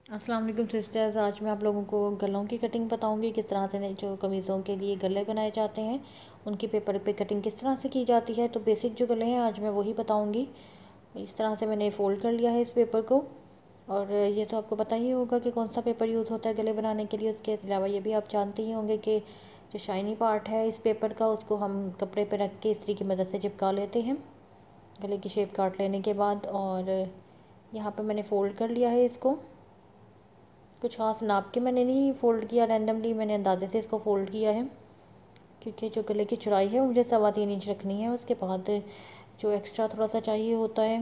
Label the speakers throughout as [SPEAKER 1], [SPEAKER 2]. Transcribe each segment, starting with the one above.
[SPEAKER 1] अस्सलाम वालेकुम सिस्टर्स। आज मैं आप लोगों को गलों की कटिंग बताऊंगी, किस तरह से जो कमीज़ों के लिए गले बनाए जाते हैं उनकी पेपर पे कटिंग किस तरह से की जाती है। तो बेसिक जो गले हैं आज मैं वही बताऊंगी। इस तरह से मैंने फ़ोल्ड कर लिया है इस पेपर को। और ये तो आपको पता ही होगा कि कौन सा पेपर यूज़ होता है गले बनाने के लिए। उसके अलावा ये भी आप जानते ही होंगे कि जो शाइनी पार्ट है इस पेपर का उसको हम कपड़े पर रख के इस्त्री की मदद से चिपका लेते हैं गले की शेप काट लेने के बाद। और यहाँ पर मैंने फ़ोल्ड कर लिया है इसको। कुछ खास नाप के मैंने नहीं फ़ोल्ड किया, रैंडमली मैंने अंदाजे से इसको फ़ोल्ड किया है, क्योंकि जो गले की चौड़ाई है मुझे 3.25 इंच रखनी है। उसके बाद जो एक्स्ट्रा थोड़ा सा चाहिए होता है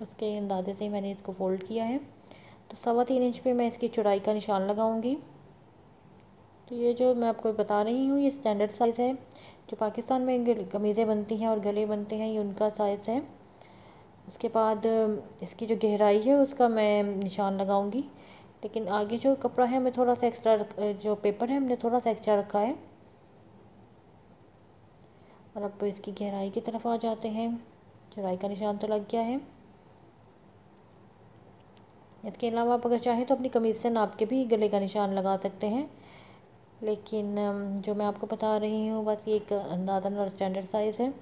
[SPEAKER 1] उसके अंदाजे से मैंने इसको फ़ोल्ड किया है। तो 3.25 इंच पे मैं इसकी चौड़ाई का निशान लगाऊंगी। तो ये जो मैं आपको बता रही हूँ ये स्टैंडर्ड साइज़ है। जो पाकिस्तान में कमीज़ें बनती हैं और गले बनते हैं ये उनका साइज़ है। उसके बाद इसकी जो गहराई है उसका मैं निशान लगाऊंगी। लेकिन आगे जो कपड़ा है मैं थोड़ा सा एक्स्ट्रा जो पेपर है हमने थोड़ा सा एक्स्ट्रा रखा है। और अब इसकी गहराई की तरफ आ जाते हैं। चौड़ाई का निशान तो लग गया है। इसके अलावा आप अगर चाहें तो अपनी कमीज़ से नाप के भी गले का निशान लगा सकते हैं, लेकिन जो मैं आपको बता रही हूँ बस ये एक अंदाज़न और स्टैंडर्ड साइज़ है।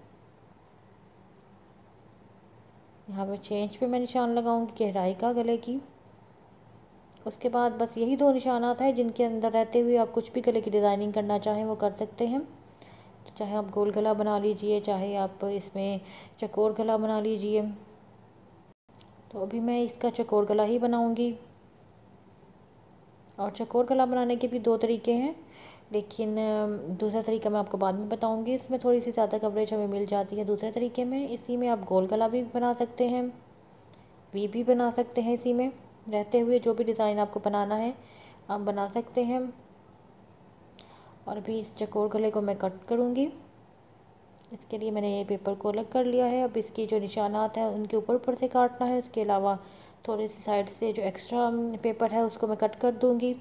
[SPEAKER 1] यहाँ पर चेंज पे मैं निशान लगाऊंगी गहराई का गले की। उसके बाद बस यही दो निशानात हैं जिनके अंदर रहते हुए आप कुछ भी गले की डिज़ाइनिंग करना चाहें वो कर सकते हैं। तो चाहे आप गोल गला बना लीजिए, चाहे आप इसमें चकोर गला बना लीजिए। तो अभी मैं इसका चकोर गला ही बनाऊंगी। और चकोर गला बनाने के भी दो तरीके हैं, लेकिन दूसरा तरीका मैं आपको बाद में बताऊंगी। इसमें थोड़ी सी ज़्यादा कवरेज हमें मिल जाती है दूसरे तरीके में। इसी में आप गोल गला भी बना सकते हैं, वी भी बना सकते हैं। इसी में रहते हुए जो भी डिज़ाइन आपको बनाना है आप बना सकते हैं। और अभी इस चकोर गले को मैं कट करूँगी। इसके लिए मैंने ये पेपर को अलग कर लिया है। अब इसकी जो निशानात हैं उनके ऊपर ऊपर से काटना है। उसके अलावा थोड़ी सी साइड से जो एक्स्ट्रा पेपर है उसको मैं कट कर दूँगी।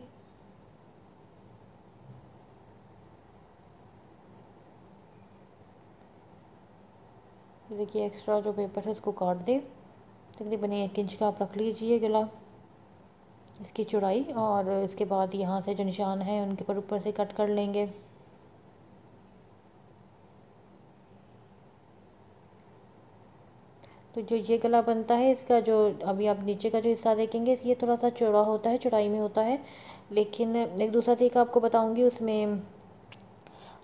[SPEAKER 1] देखिए एक्स्ट्रा जो पेपर है उसको काट दें। तकरीबन 1 इंच का आप रख लीजिए गला इसकी चौड़ाई। और इसके बाद यहाँ से जो निशान है उनके ऊपर से कट कर लेंगे। तो जो ये गला बनता है इसका जो अभी आप नीचे का जो हिस्सा देखेंगे ये थोड़ा सा चौड़ा होता है, चौड़ाई में होता है। लेकिन एक दूसरा तरीका आपको बताऊंगी, उसमें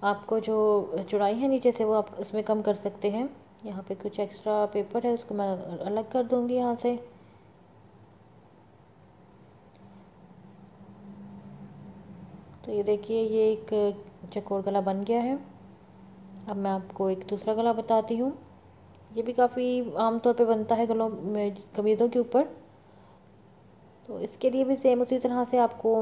[SPEAKER 1] आपको जो चौड़ाई है नीचे से वो आप उसमें कम कर सकते हैं। यहाँ पे कुछ एक्स्ट्रा पेपर है उसको मैं अलग कर दूंगी यहाँ से। तो ये देखिए ये एक चकोर गला बन गया है। अब मैं आपको एक दूसरा गला बताती हूँ। ये भी काफ़ी आम तौर पे बनता है गलों में, कमीज़ों के ऊपर। तो इसके लिए भी सेम उसी तरह से आपको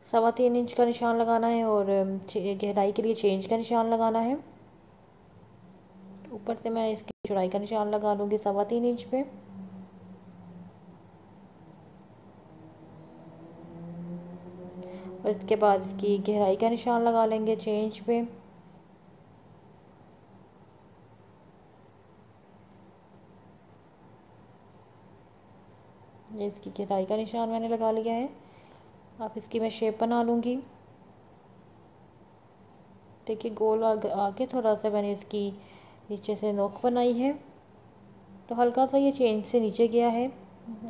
[SPEAKER 1] 3.25 इंच का निशान लगाना है और गहराई के लिए चेंज का निशान लगाना है। ऊपर से मैं इसकी चौड़ाई का निशान लगा लूँगी 3.25 इंच पे। और इसके बाद इसकी गहराई का निशान लगा लेंगे चेंज पे। ये इसकी गहराई का निशान मैंने लगा लिया है। अब इसकी मैं शेप बना लूँगी। देखिए गोल आगे थोड़ा सा मैंने इसकी नीचे से नोक बनाई है, तो हल्का सा ये चेंज से नीचे गया है।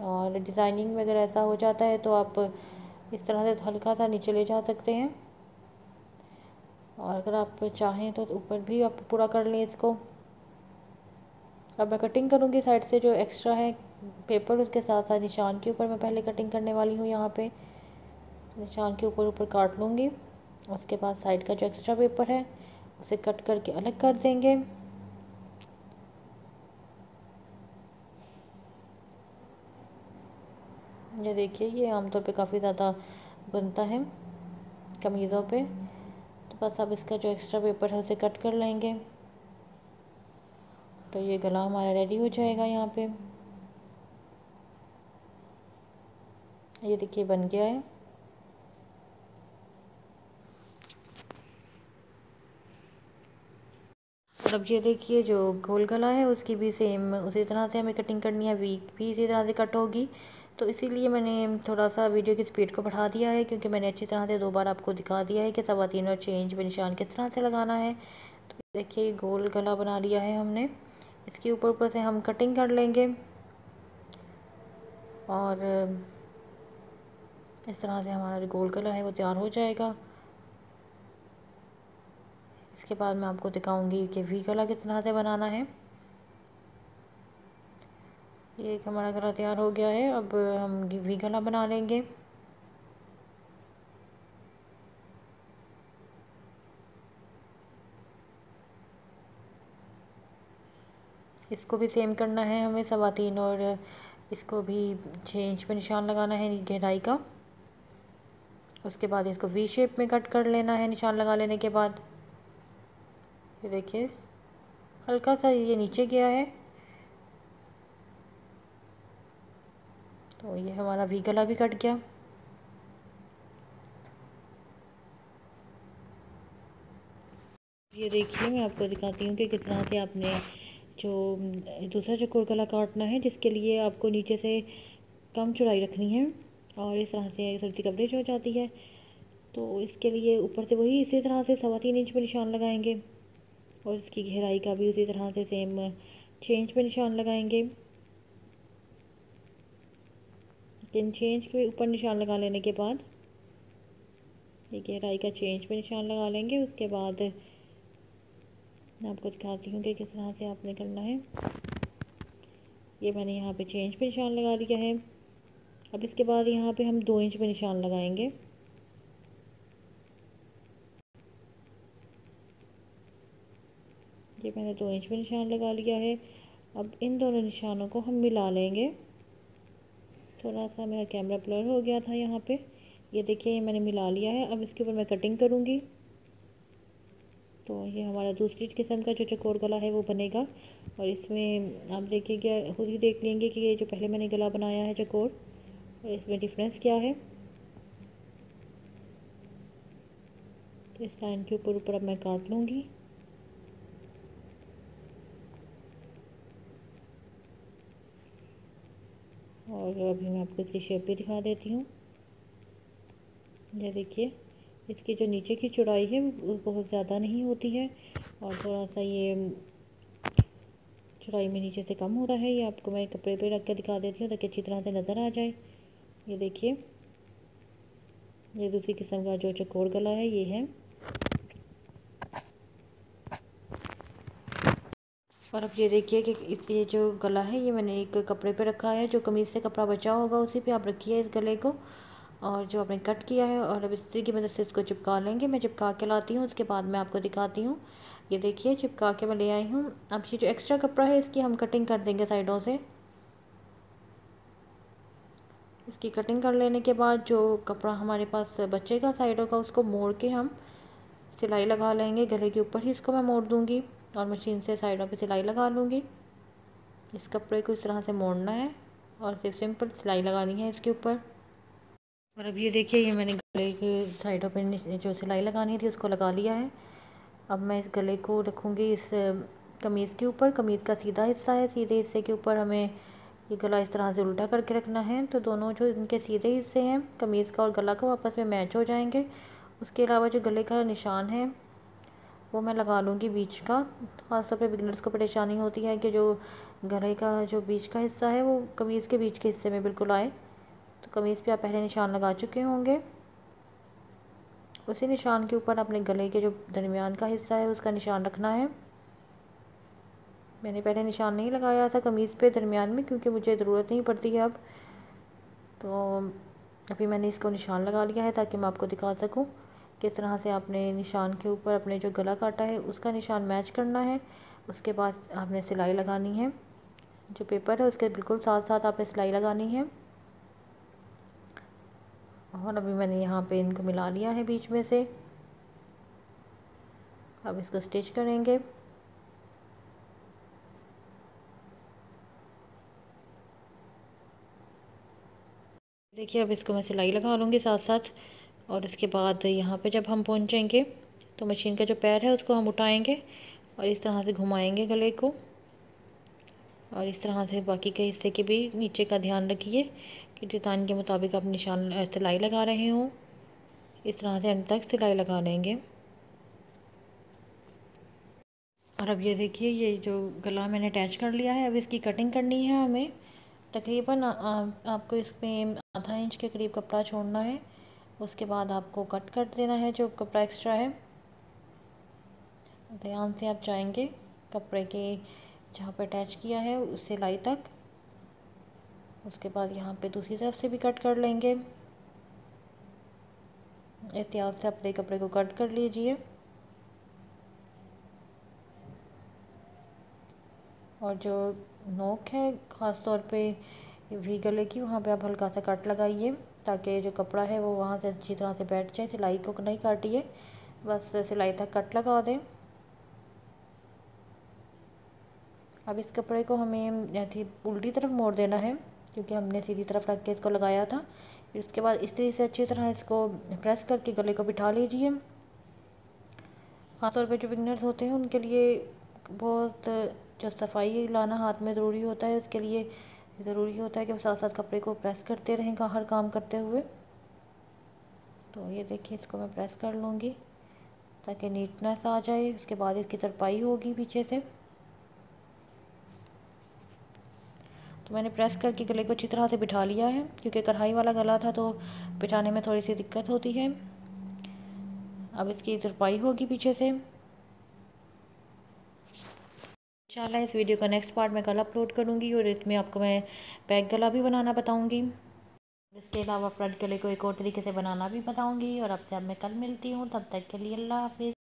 [SPEAKER 1] और डिज़ाइनिंग में अगर ऐसा हो जाता है तो आप इस तरह से हल्का सा नीचे ले जा सकते हैं। और अगर आप चाहें तो ऊपर भी आप पूरा कर लें इसको। अब मैं कटिंग करूँगी साइड से जो एक्स्ट्रा है पेपर, उसके साथ साथ निशान के ऊपर मैं पहले कटिंग करने वाली हूँ। यहाँ पे निशान के ऊपर ऊपर काट लूँगी। उसके बाद साइड का जो एक्स्ट्रा पेपर है उसे कट करके अलग कर देंगे। ये देखिए ये आमतौर पे काफ़ी ज़्यादा बनता है कमीज़ों पे। तो बस अब इसका जो एक्स्ट्रा पेपर है उसे कट कर लेंगे। तो ये गला हमारा रेडी हो जाएगा। यहाँ पे ये देखिए बन गया है। और अब ये देखिए जो गोल गला है उसकी भी सेम उसी तरह से हमें कटिंग करनी है। वी भी इसी तरह से कट होगी। तो इसीलिए मैंने थोड़ा सा वीडियो की स्पीड को बढ़ा दिया है, क्योंकि मैंने अच्छी तरह से 2 बार आपको दिखा दिया है कि 3.25 और चेंज पे निशान किस तरह से लगाना है। तो देखिए गोल गला बना लिया है हमने। इसके ऊपर ऊपर से हम कटिंग कर लेंगे और इस तरह से हमारा जो गोल गला है वो तैयार हो जाएगा। इसके बाद मैं आपको दिखाऊंगी कि वी गला किस तरह से बनाना है। ये एक हमारा गला तैयार हो गया है। अब हम वी गला बना लेंगे। इसको भी सेम करना है हमें 3.25 और इसको भी 6 इंच पे निशान लगाना है गहराई का। उसके बाद इसको वी शेप में कट कर लेना है निशान लगा लेने के बाद। ये देखिए हल्का सा ये नीचे गया है, तो ये हमारा वी गला भी कट गया। ये देखिए मैं आपको दिखाती हूँ कि किस तरह से आपने जो दूसरा चौकोर गला काटना है, जिसके लिए आपको नीचे से कम चौड़ाई रखनी है और इस तरह से थोड़ी सी कवरेज हो जाती है। तो इसके लिए ऊपर से वही इसी तरह से 3.25 इंच पे निशान लगाएंगे और इसकी गहराई का भी उसी तरह से सेम 6 इंच पे निशान लगाएंगे। 6 इंच के ऊपर निशान लगा लेने के बाद ये गहराई का 6 इंच पे निशान लगा लेंगे। उसके बाद मैं आपको दिखाती हूँ कि किस तरह से आपने करना है। ये मैंने यहाँ पे 6 इंच पे निशान लगा लिया है। अब इसके बाद यहाँ पे हम 2 इंच पे निशान लगाएंगे। ये मैंने 2 इंच पे निशान लगा लिया है। अब इन दोनों निशानों को हम मिला लेंगे। थोड़ा सा मेरा कैमरा ब्लर हो गया था यहाँ पे। ये देखिए ये मैंने मिला लिया है। अब इसके ऊपर मैं कटिंग करूँगी। तो ये हमारा दूसरी किस्म का जो चौकोर गला है वो बनेगा। और इसमें आप देखिएगा, खुद ही देख लेंगे कि ये जो पहले मैंने गला बनाया है चौकोर, और इसमें डिफरेंस क्या है। तो इस लाइन के ऊपर ऊपर अब मैं काट लूँगी। और अभी मैं आपको इसकी शेप भी दिखा देती हूँ। ये देखिए इसकी जो नीचे की चौड़ाई है वो बहुत ज़्यादा नहीं होती है और थोड़ा सा ये चौड़ाई में नीचे से कम हो रहा है। ये आपको मैं कपड़े पे रख के दिखा देती हूँ ताकि अच्छी तरह से नज़र आ जाए। ये देखिए ये दूसरी किस्म का जो चौकोर गला है ये है। और अब ये देखिए कि ये जो गला है ये मैंने एक कपड़े पे रखा है। जो कमीज़ से कपड़ा बचा होगा उसी पे आप रखिए इस गले को, और जो आपने कट किया है। और अब इस्त्री की मदद से इसको चिपका लेंगे। मैं चिपका के लाती हूँ, उसके बाद मैं आपको दिखाती हूँ। ये देखिए चिपका के मैं ले आई हूँ। अब ये जो एक्स्ट्रा कपड़ा है इसकी हम कटिंग कर देंगे साइडों से। इसकी कटिंग कर लेने के बाद जो कपड़ा हमारे पास बचेगा साइडों का, उसको मोड़ के हम सिलाई लगा लेंगे। गले के ऊपर ही इसको मैं मोड़ दूँगी और मशीन से साइडों पे सिलाई लगा लूँगी। इस कपड़े को इस तरह से मोड़ना है और सिर्फ सिंपल सिलाई लगानी है इसके ऊपर। और अब ये देखिए ये मैंने गले के साइडों पे जो सिलाई लगानी थी उसको लगा लिया है। अब मैं इस गले को रखूँगी इस कमीज़ के ऊपर। कमीज़ का सीधा हिस्सा है, सीधे हिस्से के ऊपर हमें ये गला इस तरह से उल्टा करके रखना है। तो दोनों जो इनके सीधे हिस्से हैं कमीज़ का और गला का, वो आपस में मैच हो जाएंगे। उसके अलावा जो गले का निशान है वो मैं लगा लूँगी बीच का। ख़ासतौर पे बिगनर्स को परेशानी होती है कि जो गले का जो बीच का हिस्सा है वो कमीज़ के बीच के हिस्से में बिल्कुल आए। तो कमीज़ पे आप पहले निशान लगा चुके होंगे, उसी निशान के ऊपर अपने गले के जो दरमियान का हिस्सा है उसका निशान रखना है। मैंने पहले निशान नहीं लगाया था कमीज़ पे दरमियान में, क्योंकि मुझे ज़रूरत नहीं पड़ती है अब। तो अभी मैंने इसको निशान लगा लिया है ताकि मैं आपको दिखा सकूं किस तरह से आपने निशान के ऊपर अपने जो गला काटा है उसका निशान मैच करना है। उसके बाद आपने सिलाई लगानी है। जो पेपर है उसके बिल्कुल साथ साथ आपने सिलाई लगानी है। और अभी मैंने यहाँ पे इनको मिला लिया है बीच में से। अब इसको स्टिच करेंगे। देखिए अब इसको मैं सिलाई लगा लूँगी साथ साथ। और इसके बाद यहाँ पे जब हम पहुँचेंगे तो मशीन का जो पैर है उसको हम उठाएंगे और इस तरह से घुमाएंगे गले को। और इस तरह से बाकी के हिस्से के भी नीचे का ध्यान रखिए कि डिज़ाइन के मुताबिक आप निशान सिलाई लगा रहे हो। इस तरह से एंड तक सिलाई लगा लेंगे। और अब ये देखिए, ये जो गला मैंने अटैच कर लिया है, अब इसकी कटिंग करनी है हमें। तकरीबन आपको इसमें आधा इंच के करीब कपड़ा छोड़ना है। उसके बाद आपको कट कर देना है जो कपड़ा एक्स्ट्रा है। ध्यान से आप जाएंगे कपड़े के जहाँ पर अटैच किया है उस सिलाई तक। उसके बाद यहाँ पे दूसरी तरफ से भी कट कर लेंगे। एहतियात से अपने कपड़े को कट कर लीजिए। और जो नोक है ख़ास तौर पे वी गले की, वहाँ पे आप हल्का सा कट लगाइए ताकि जो कपड़ा है वो वहाँ से अच्छी तरह से बैठ जाए। सिलाई को नहीं काटिए, बस सिलाई तक कट लगा दें। अब इस कपड़े को हमें ऐसी उल्टी तरफ मोड़ देना है क्योंकि हमने सीधी तरफ रख के इसको लगाया था। फिर उसके बाद इस तरीके से अच्छी तरह इसको प्रेस करके गले को बिठा लीजिए। ख़ास तौर पे जो बिगनर्स होते हैं उनके लिए बहुत जो सफाई लाना हाथ में ज़रूरी होता है, उसके लिए ज़रूरी होता है कि वो साथ साथ कपड़े को प्रेस करते रहें हर काम करते हुए। तो ये देखिए, इसको मैं प्रेस कर लूँगी ताकि नीटनेस आ जाए। उसके बाद इसकी तरपाई होगी पीछे से। तो मैंने प्रेस करके गले को अच्छी तरह से बिठा लिया है क्योंकि कढ़ाई वाला गला था तो बिठाने में थोड़ी सी दिक्कत होती है। अब इसकी तरपाई होगी पीछे से। इंशाल्लाह इस वीडियो का नेक्स्ट पार्ट मैं कल अपलोड करूँगी और इसमें आपको मैं बैक गला भी बनाना बताऊँगी। इसके अलावा फ्रंट गले को एक और तरीके से बनाना भी बताऊँगी। और अब से अब मैं कल मिलती हूँ, तब तक के लिए अल्लाह हाफिज़।